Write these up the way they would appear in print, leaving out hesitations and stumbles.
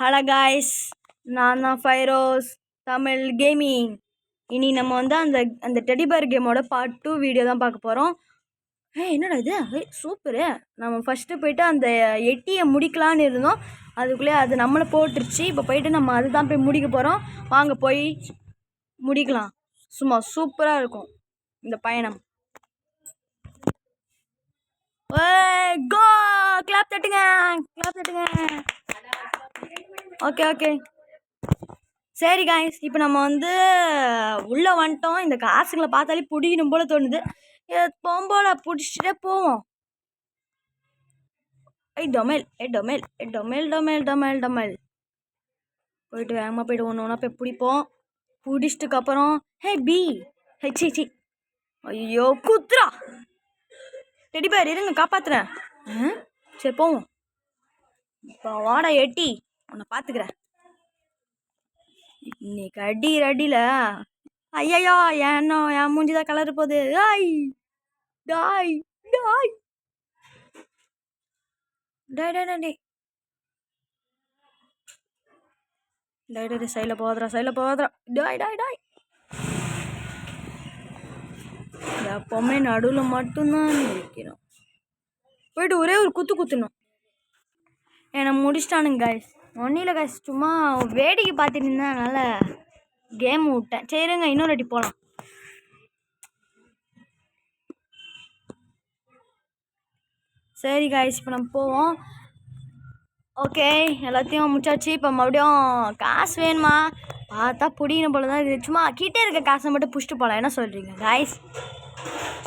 Hello guys, நான் தான் Firoz Tamil gaming. இனி நம்ம வந்து அந்த டெடிபேர் கேமோட பார்ட் 2 வீடியோ தான் பார்க்க போகிறோம். என்னடா இது? சூப்பரு. நம்ம ஃபஸ்ட்டு போயிட்டு அந்த எட்டியை முடிக்கலான்னு இருந்தோம். அதுக்குள்ளே அது நம்மளை போட்டுருச்சு. இப்போ போயிட்டு நம்ம அதுதான் போய் முடிக்க போகிறோம். வாங்க போய் முடிக்கலாம். சும்மா சூப்பராக இருக்கும் இந்த பயணம். கோ கிளாப் தட்டுங்க, கிளாப் தட்டுங்க. ஓகே சரி காய்ஸ், இப்போ நம்ம வந்து உள்ளே வந்துட்டோம். இந்த காசுகளை பார்த்தாலே பிடிக்கணும் போல தோணுது. போகும்போல பிடிச்சிட்டே போவோம். டொமேல் போயிட்டு வேகமாக போயிட்டு ஒன்று ஒன்றா போய் பிடிப்போம். பிடிச்சிட்டுக்கப்புறம் பி சி ஐயோ குத்துரா டெடிபேர், இருங்க காப்பாத்துறேன். சரி போவோம். இப்போ வாடா எட்டி, உன்னை பார்த்துக்கிறேன். இன்னைக்கு அடியில் ஐயோ ஏன்னோ என் மூஞ்சிதான் கலர் போகுது. டாய் சைடில் போகாதரா. டாய் எப்பவுமே நடுவில் மட்டும்தான் வைக்கிறோம். போயிட்டு ஒரே ஒரு குத்தணும். என்னை முடிச்சிட்டானுங்க காய்ஸ். ஒன்றும் இல்லை காய்ஸ், சும்மா வேடிக்கை பார்த்துட்டு இருந்தேன், அதனால் கேம் விட்டேன். சரிங்க, இன்னொரு வாட்டி போகலாம். சரி காய்ஸ், இப்போ நம்ம போவோம். ஓகே, எல்லாத்தையும் முடிச்சாச்சு. இப்போ மறுபடியும் காசு வேணுமா? பார்த்தா பிடிக்கணும் போல தான் இருக்குது. சும்மா கிட்டே இருக்க காசை மட்டும் பிடிச்சிட்டு போகலாம். என்ன சொல்கிறீங்க காய்ஸ்?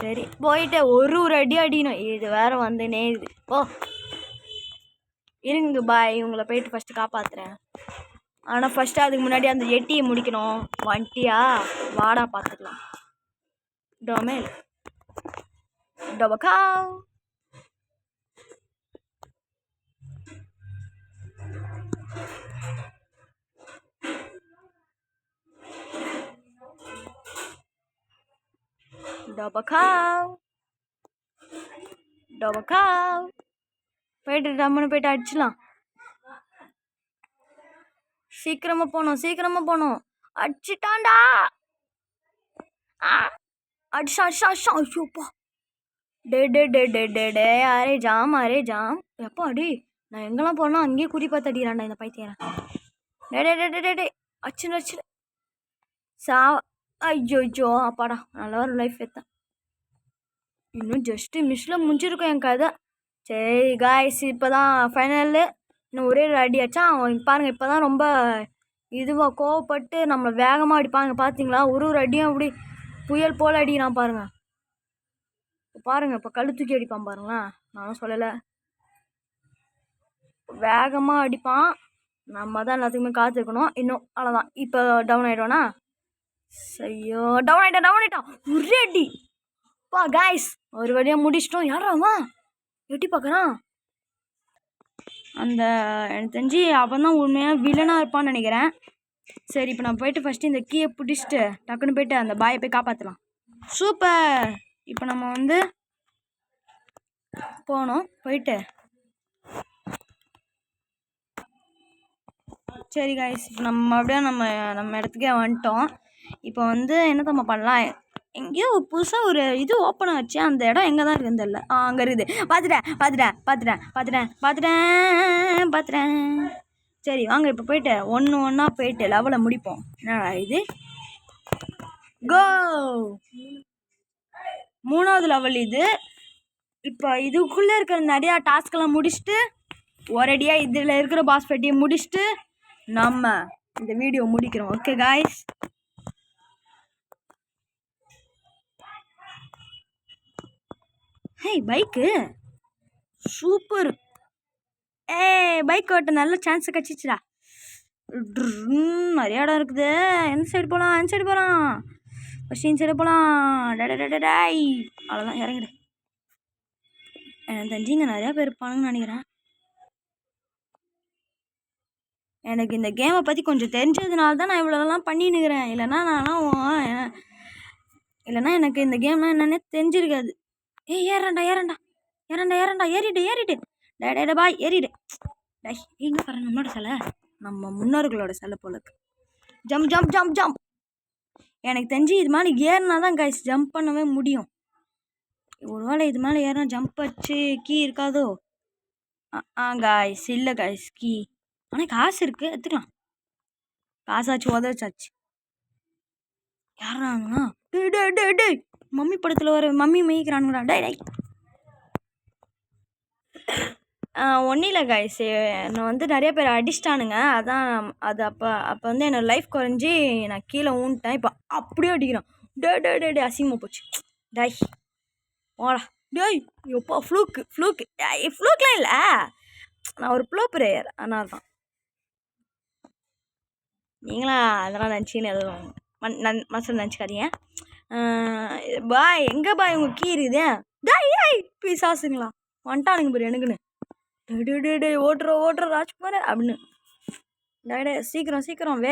சரி போயிட்டு ஒரு அடி அடிக்கணும். இது வேறு வந்துனே இது. இருங்க பாய், உங்களை போயிட்டு ஃபஸ்ட்டு காப்பாற்றுறேன். ஆனால் ஃபஸ்ட்டு அதுக்கு முன்னாடி அந்த எட்டியை முடிக்கணும். வண்டியா வாடா பார்த்துக்கலாம். டொமேல் டொபக்கா டொபக்கா போயிட்டு டம்முன்னு போயிட்டு அடிச்சிடலாம். சீக்கிரமா போகணும். அடிச்சிட்டான்டா. அடிச்சா. ஐயோப்பா. டே அரே ஜாம். எப்போ அடி, நான் எங்கெல்லாம் போனோம் அங்கேயே குறி பார்த்து அடிக்கிறான்டா இந்த பைத்தியரை. டே அச்சு சா. ஐயோ அப்பாடா, நல்லா ஒரு லைஃப் எடுத்தேன். இன்னும் ஜஸ்ட்டு மிஸ்ல முடிஞ்சிருக்கும் என் கதை. சரி காய்ஸ், இப்போ தான் ஃபைனலு. இன்னும் ஒரே ஒரு அடி அடிச்சா அவன் பாருங்கள். இப்போ தான் ரொம்ப இதுவாக கோவப்பட்டு நம்மளை வேகமாக அடிப்பாங்க. பார்த்தீங்களா? ஒரு அடியும் அப்படி புயல் போல் அடிக்கிறான் பாருங்கள். இப்போ கழுத்துக்கி அடிப்பான் பாருங்களேன். நானும் சொல்லலை, வேகமாக அடிப்பான். நம்ம தான் எல்லாத்துக்குமே காத்திருக்கணும். இன்னும் அவ்வளோதான். இப்போ டவுன் ஆகிட்டோன்னா ஐயோ டவுன் ஆகிட்டான். ஒரே அடி காய்ஸ், ஒரு வழியாக முடிச்சிட்டோம். யாராவா எட்டி பார்க்குறான்? அந்த எனக்கு தெரிஞ்சு அவன் தான் உண்மையாக வில்லனாக இருப்பான்னு நினைக்கிறேன். சரி, இப்போ நான் போயிட்டு ஃபஸ்ட்டு இந்த கீயை பிடிச்சிட்டு டக்குன்னு போயிட்டு அந்த பாயை போய் காப்பாற்றலாம். சூப்பர். இப்போ நம்ம வந்து போனோம். போயிட்டு சரி காய்ஸ், இப்போ நம்ம மறுபடியும் நம்ம இடத்துக்கே வந்துட்டோம். இப்போ வந்து என்ன நம்ம பண்ணலாம்? எங்கேயோ புதுசாக ஒரு இது ஓப்பன் ஆச்சு. அந்த இடம் எங்கே தான் இருக்குன்னு தெரியல. அங்கே இருக்குது. பார்த்துட்டேன். சரி வாங்க, இப்போ போயிட்டு ஒன்றா போயிட்டு லெவலை முடிப்போம். என்னடா இது? கோ 3வது லெவல் இது. இப்போ இதுக்குள்ளே இருக்கிற நிறையா டாஸ்க்கெல்லாம் முடிச்சுட்டு ஒரேடியாக இதில் இருக்கிற பாஸ் ஃபைட்டையும் முடிச்சுட்டு நம்ம இந்த வீடியோ முடிக்கிறோம். Okay guys, bike super. Bike ஓட்ட நல்ல சான்ஸ் கிடச்சிச்சுடா. நிறைய இடம் இருக்குது. எந்த சைடு போகலாம்? ஃபஸ்ட்டு இந்த சைடு போகலாம். டாய் அவ்வளோதான், இறங்கிடு. எனக்கு தெரிஞ்சு இங்கே நிறையா பேர் இருப்பானுங்கன்னு நினைக்கிறேன். எனக்கு இந்த கேமை பற்றி கொஞ்சம் தெரிஞ்சதுனால தான் நான் இவ்வளோலாம் பண்ணின்னுக்கிறேன். இல்லைன்னா எனக்கு இந்த கேம்லாம் என்னன்னே தெரிஞ்சிருக்காது. ஏறண்டா ஏறிட்டு டே பாய் ஏறிடு. டை எங்கே பாரு நம்மளோட சிலை. நம்ம முன்னோர்களோட சிலை போல இருக்கு. Jump jump jump jump. எனக்கு தெரிஞ்சு இது மேலே ஏறினா தான் கைஸ் ஜம்ப் பண்ணவே முடியும். ஒருவேளை இது மேலே ஏறினா ஜம்ப் வச்சு கீ இருக்காதோ? கைஸ் இல்லை கைஸ் கீ. ஆனால் காசு இருக்குது, எடுத்துக்கலாம். காசாச்சு உதச்சாச்சு. யாராங்கண்ணா? டே டே டே டே மம்மி படத்தில் வர மம்மி மேய்க்கிறானுங்கடா. டே டே ஒன்றும் இல்லை கைஸ், என்னை வந்து நிறைய பேர் அடிச்சிட்டானுங்க. அதான் அது அப்போ வந்து என்னோடய லைஃப் குறைஞ்சி நான் கீழே ஊன்ட்டேன். இப்போ அப்படியே அடிக்கிறான். டே டே டே டே அசிங்கமாக போச்சு. டாய் ஓடா டேய். எப்போ ஃப்ளூக்லாம் இல்லை, நான் ஒரு ப்ளோ பிளேயர். அதனால தான் நீங்களா அதெல்லாம் நினச்சின்னு எதுவும் மனசில் நினச்சிக்காதீங்க. பாய் எங்கே பாய் உங்கள் கீ இருக்குதே? டாய் பீசாசுங்களா வந்துட்டானுங்க பாரு எனக்குன்னு. டே டே டே ஓட்டுற ராஜ்குமார் அப்படின்னு. டே சீக்கிரம்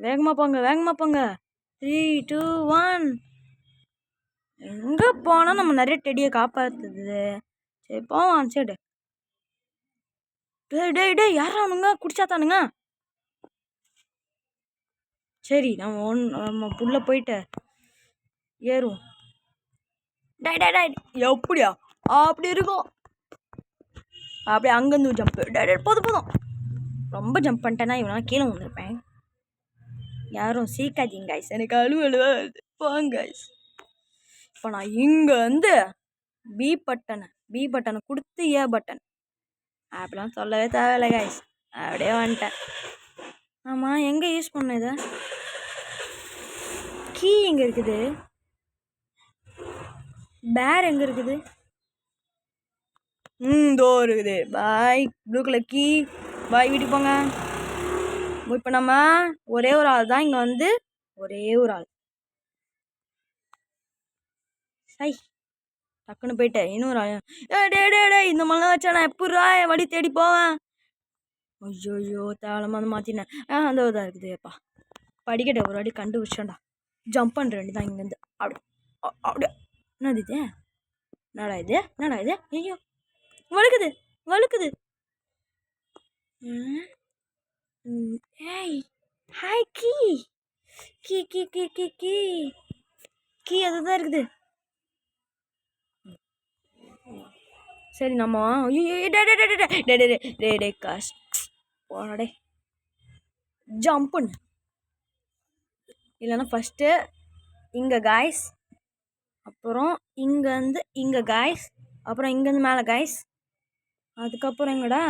வேகமாக போங்க. 3 2 1. எங்கே போனால் நம்ம நிறைய டெடியை காப்பாற்றுது. சரி போவான் சரி. டே யாரானுங்க குடிச்சாத்தானுங்க? சரி நம்ம புள்ள போயிட்டு ஏறுவோம். டே எப்படியா அப்படி இருக்கும்? அப்படியே அங்கேருந்து ஜம்ப்பு. டே போதும் ரொம்ப ஜம்ப் பண்ணிட்டேன்னா இவனா கீழே வந்துருப்பேன். யாரும் சீக்காதீங்க கைஸ், எனக்கு அழுவழுவா வருது. போங்க கைஸ். இப்போ நான் இங்கே வந்து பி பட்டனை கொடுத்து ஏ பட்டன் அப்படிலாம் சொல்லவே தேவையில்லை கைஸ். அப்படியே வந்துட்டேன். ஆமாம் எங்கே யூஸ் பண்ண இதை? கீ எங்கே இருக்குது? பேர் எங்கே இருக்குது? இதோ இருக்குது. பாய் ப்ளூ கலர் கீ. பாய் வீட்டுக்கு போங்க. இப்போ நம்ம ஒரே ஒரு ஆள் தான் இங்கே வந்து, ஒரே ஒரு ஆள். சை டக்குன்னு போயிட்டு இன்னொரு ஆள். டே இந்த மாதிரிலாம் வச்சா நான் எப்படா வழி தேடி போவேன்? ஐயோ தேவலமாக வந்து மாற்றினேன். அந்த இதாக இருக்குதுப்பா. படிக்கட்டை ஒரு வாட்டி கண்டுபிடிச்சோண்டா. ஜம்ப் பண்ணுறேன் தான் இங்கேருந்து. அப்படியே என்னடா இது? ஐயோ வழுக்குது. ஏய் ஹாய் கீ அதுதான் இருக்குது. சரி நம்ம காசு போனடே ஜம்ப் பண்ணு. இல்லைன்னா ஃபஸ்ட்டு இங்கே காய்ஸ், அப்புறம் இங்கே காய்ஸ், அப்புறம் இங்கேருந்து மேலே காய்ஸ், அதுக்கப்புறம் எங்கடா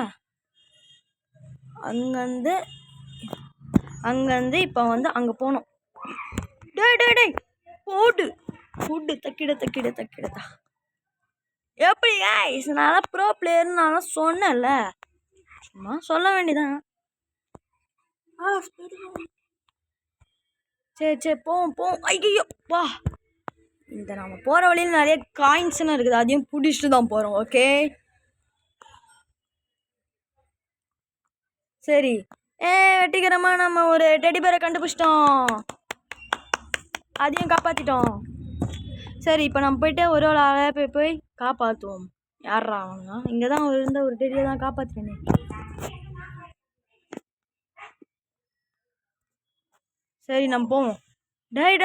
அங்கேருந்து இப்போ வந்து அங்கே போகணும். டே போடு ஃபுட்டு தக்கிடத்தா. எப்படி காய்ஸ் நான் ப்ரோ பிளேயர்னு நான் சொன்னேன்ல, சும்மா சொல்ல வேண்டியதான். சரி போவோம். ஐயோ வா. இந்த நம்ம போகிற வழியில் நிறைய காயின்ஸ்லாம் இருக்குது, அதையும் பிடிச்சிட்டு தான் போகிறோம். ஓகே சரி. வெட்டிக்கிறமா நம்ம ஒரு டெடி பேரை கண்டுபிடிச்சிட்டோம், அதையும் காப்பாற்றிட்டோம். சரி இப்போ நம்ம போயிட்டு ஒரு ஆளை போய் காப்பாற்றுவோம். யாரா அவங்க? இங்கே தான் இருந்த ஒரு டெடியை தான் காப்பாற்றுறேனே. சரி நம்ம போவோம். டாய்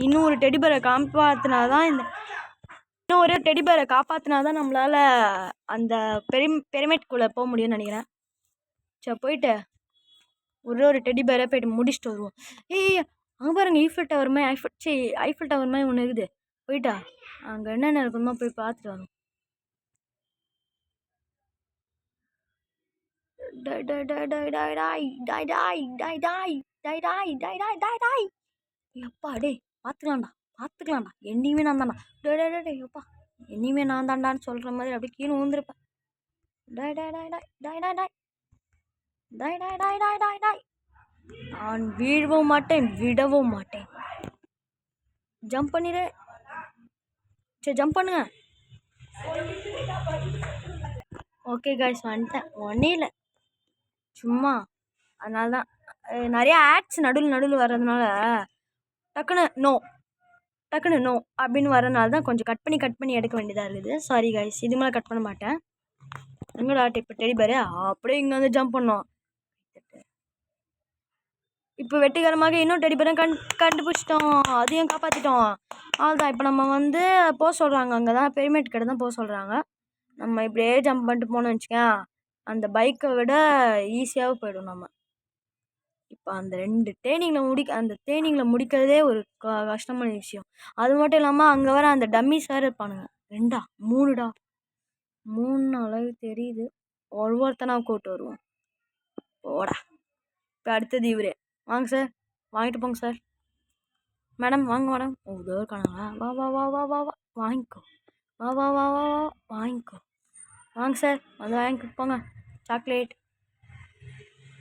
இன்னும் ஒரு டெடி பேரை காப்பாற்றினாதான் இன்னும் ஒரு டெடி பேரை காப்பாற்றினாதான் நம்மளால் அந்த பிரமிட்குள்ளே போக முடியும்னு நினைக்கிறேன். சரி போயிட்டு ஒரு டெடி பேரை போயிட்டு முடிச்சுட்டு வருவோம். அங்கே பாருங்க ஐஃபில் டவர் மாதிரி ஒன்று இருக்குது. போயிட்டா அங்கே என்னென்ன இருக்குமா போய் பார்த்துட்டு வரும். எப்பா டே பார்த்துக்கலாம்டா என்னையுமே நான் தான்டா. எப்பா என்னையுமே நான் தாண்டான்னு சொல்கிற மாதிரி அப்படியே கீழே ஊந்துருப்பேன். நான் வீழவும் மாட்டேன், விடவும் மாட்டேன். ஜம்ப் பண்ணிடு. சரி ஜம்ப் பண்ணுங்க. ஓகே காய்ஸ் வந்துட்டேன். ஒன்றும் இல்லை சும்மா அதனால தான் நிறைய ஆட்ஸ் நடுவில் வர்றதுனால டக்குன்னு நோ அப்படின்னு வரனால தான் கொஞ்சம் கட் பண்ணி எடுக்க வேண்டியதாக இருக்குது. சாரி காய்ஸ், இது மேலே கட் பண்ண மாட்டேன். எங்கடா இப்போ டெடி பேரு அப்படியே இங்கே வந்து ஜம்ப் பண்ணோம். இப்போ வெற்றிகரமாக இன்னும் டெடி பேரை கண்டுபிடிச்சிட்டோம். அதையும் காப்பாற்றிட்டோம். அவ்வளோதான். இப்போ நம்ம வந்து போக சொல்கிறாங்க. அங்கே தான் பெருமேட் கடை தான் போக சொல்கிறாங்க. நம்ம இப்படியே ஜம்ப் பண்ணிட்டு போனோம்னு வச்சுக்கேன், அந்த பைக்கை விட ஈஸியாக போயிடும் நம்ம. இப்போ அந்த 2 தேனிங்கில் முடிக்கிறதே ஒரு கஷ்டமான விஷயம். அது மட்டும் இல்லாமல் அங்கே வர அந்த டம்மிஸ் வேறு இருப்பானுங்க. 2டா 3டா 3 அளவு தெரியுது. ஒவ்வொருத்தனாக கூப்பிட்டு வருவோம். போடா. இப்போ அடுத்தது இவரே. வாங்க சார், வாங்கிட்டு போங்க சார். மேடம் வாங்க மேடம். இதோ இருக்கானுங்களா? வா வா வா வா வா வா வாங்கிக்கோ. வா வா வா வா வா வாங்கிக்கோ. வாங்க சார், வந்து வாங்கிட்டு போங்க சாக்லேட்.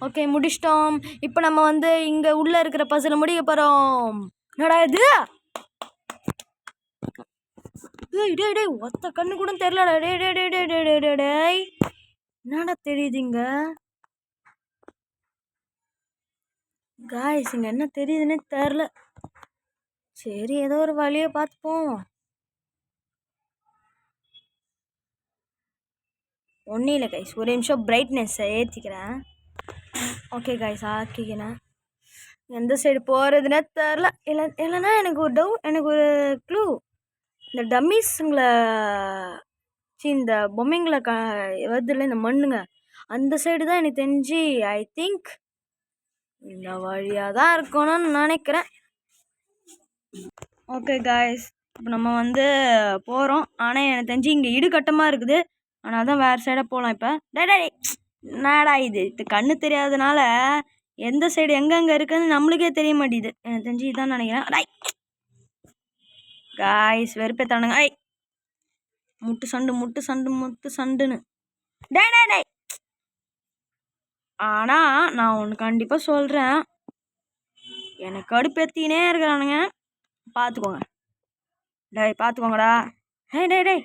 ஓகே, முடிச்சிட்டோம். இப்போ நம்ம வந்து இங்கே உள்ளே இருக்கிற பசில் முடிக்க போகிறோம். என்னடா இது? டேய் டேய் ஒத்த கண்ணு கூட தெரியலடா. டேய் டேய் டேய் டேய் டேய் டேய் டேய் என்னடா தெரியுதுங்க காய்ஸ்? இங்கே என்ன தெரியுதுன்னே தெரில. சரி, ஏதோ ஒரு வழியை பார்த்துப்போம். ஒன்றும் இல்லை கைஸ், ஒரு நிமிஷம் பிரைட்னஸை ஏற்றிக்கிறேன். Okay guys, ஆக்கிக்கிறேன். எந்த சைடு போகிறதுனே தெரில. இல்லைன்னா எனக்கு ஒரு க்ளூ. இந்த டம்மிஸுங்களை இந்த பொம்மைங்களை வருதுல்ல, இந்த மண்ணுங்க, அந்த சைடு தான் எனக்கு தெரிஞ்சு ஐ திங்க் இந்த வழியாக தான் இருக்கணும்னு நினைக்கிறேன். ஓகே காய்ஸ், இப்போ நம்ம வந்து போகிறோம். ஆனால் எனக்கு தெரிஞ்சு இங்கே இடுகட்டமாக இருக்குது. ஆனால் தான் வேறு சைடாக போகலாம். இப்போ என்னடா இது கண்ணு தெரியாதனால எந்த சைடு எங்கெங்கே இருக்குதுன்னு நம்மளுக்கே தெரிய மாட்டேங்குது. எனக்கு தெரிஞ்சு இதான் நினைக்கிறேன். காய்ஸ் வெறுப்பேத்தானுங்க. முட்டு சண்டுன்னு டே. ஆனால் நான் ஒன்று கண்டிப்பாக சொல்கிறேன், எனக்கு கடுப்பேத்தினே இருக்கிறானுங்க. பார்த்துக்கோங்க பார்த்துக்கோங்கடா. டேய்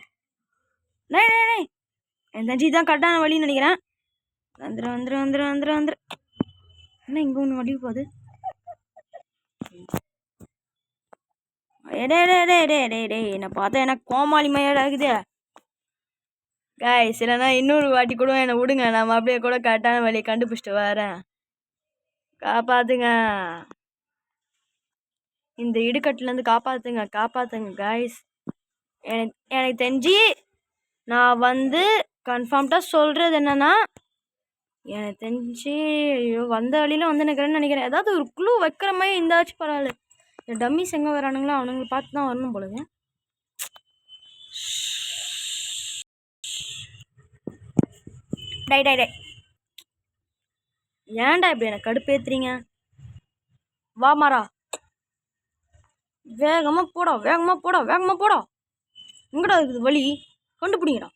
என் தஞ்சி தான் கரெக்டான வழின்னு நினைக்கிறேன். வந்துரு. என்ன இங்கே ஒன்று வழி போகுது? டே என்னை பார்த்தா எனக்கு கோமாளி மயிலாகுது காய்ஸ். இல்லைன்னா இன்னொரு வாட்டி கூட என்னை விடுங்க, நம்ம அப்படியே கூட கரெக்டான வழியை கண்டுபிடிச்சிட்டு வரேன். காப்பாற்றுங்க, இந்த இடுக்கட்டுலேருந்து காப்பாற்றுங்க காய்ஸ். எனக்கு தெரிஞ்சு நான் வந்து கன்ஃபார்ம்டாக சொல்கிறது என்னென்னா, எனக்கு தெரிஞ்சு ஐயோ வந்த வழியில் வந்து நினைக்கிறேன். ஏதாவது ஒரு க்ளூ வைக்கிற மாதிரி இருந்தாச்சும் பரவாயில்ல. இந்த டம்மிஸ் எங்கே வரானுங்களோ அவனுங்களை பார்த்து தான் வரணும் போலுங்க. டை ஏன்டா இப்படி எனக்கு கடுப்பேத்துறீங்க? வா மாறா, வேகமாக போடா. எங்கடா இருக்குது வழி? கண்டுபிடிங்கடா.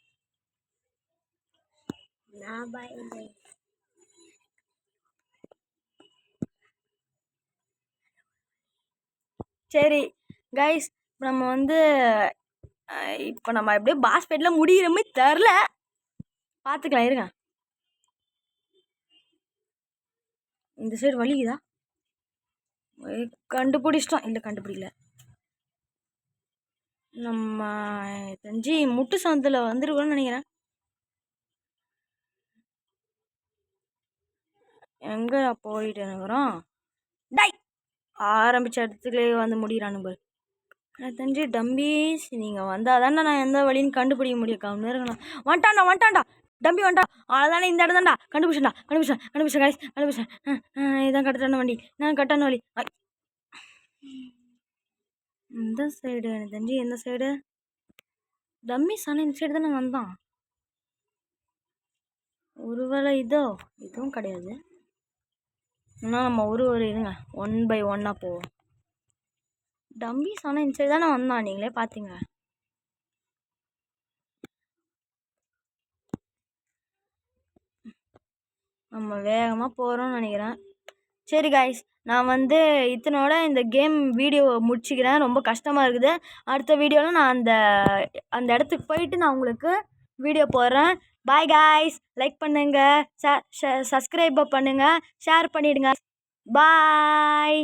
சரி கைஸ், நம்ம வந்து இப்போ நம்ம எப்படியோ பாஸ்பேட்டில் முடிகிற மாதிரி தெரில. பார்த்துக்கலாம் இருங்க. இந்த சைடு வலிக்குதா? கண்டுபிடிச்சிட்டோம். இல்லை கண்டுபிடிக்கல. நம்ம தெரிஞ்சு முட்டு சந்தில் வந்துருக்கோன்னு நினைக்கிறேன். எங்கே போயிட்டு இருக்கிறோம்? டை ஆரம்பித்த இடத்துக்குள்ளே வந்து முடிகிறானுங்க. எனக்கு தெரிஞ்சு டம்பீஸ் நீங்கள் வந்தால் தானே நான் எந்த வழின்னு கண்டுபிடிக்க முடியும். கம்மியாக இருக்கணும். வந்துட்டான்டா டம்பி வந்துட்டா. அவ்வளோதானே, இந்த இடம் தான்டா. கண்டுபிடிச்சேன் கைஸ், இதான் கரெக்டான வண்டி. நான் கரெக்டான வழி. இந்த சைடு எனக்கு தெரிஞ்சு எந்த சைடு டம்மிஸ்? ஆனால் இந்த சைடு தானே வந்தான். ஒருவேளை இதுவும் கிடையாது. ஆனால் நம்ம ஒரு இருங்க 1 by 1 போவோம். டம்மிஸ் ஆனால் இந்த சைடு தானே வந்தான். நீங்களே பார்த்தீங்க. நம்ம வேகமாக போகிறோம்னு நினைக்கிறேன். சரி காய்ஸ், நான் வந்து இத்தனோட இந்த கேம் வீடியோவை முடிச்சுக்கிறேன். ரொம்ப கஷ்டமாக இருக்குது. அடுத்த வீடியோவில் நான் அந்த இடத்துக்கு போயிட்டு நான் உங்களுக்கு வீடியோ போடுறேன். பாய் காய்ஸ், லைக் பண்ணுங்கள், சப்ஸ்கிரைப் பண்ணுங்கள், ஷேர் பண்ணிவிடுங்க. பாய்.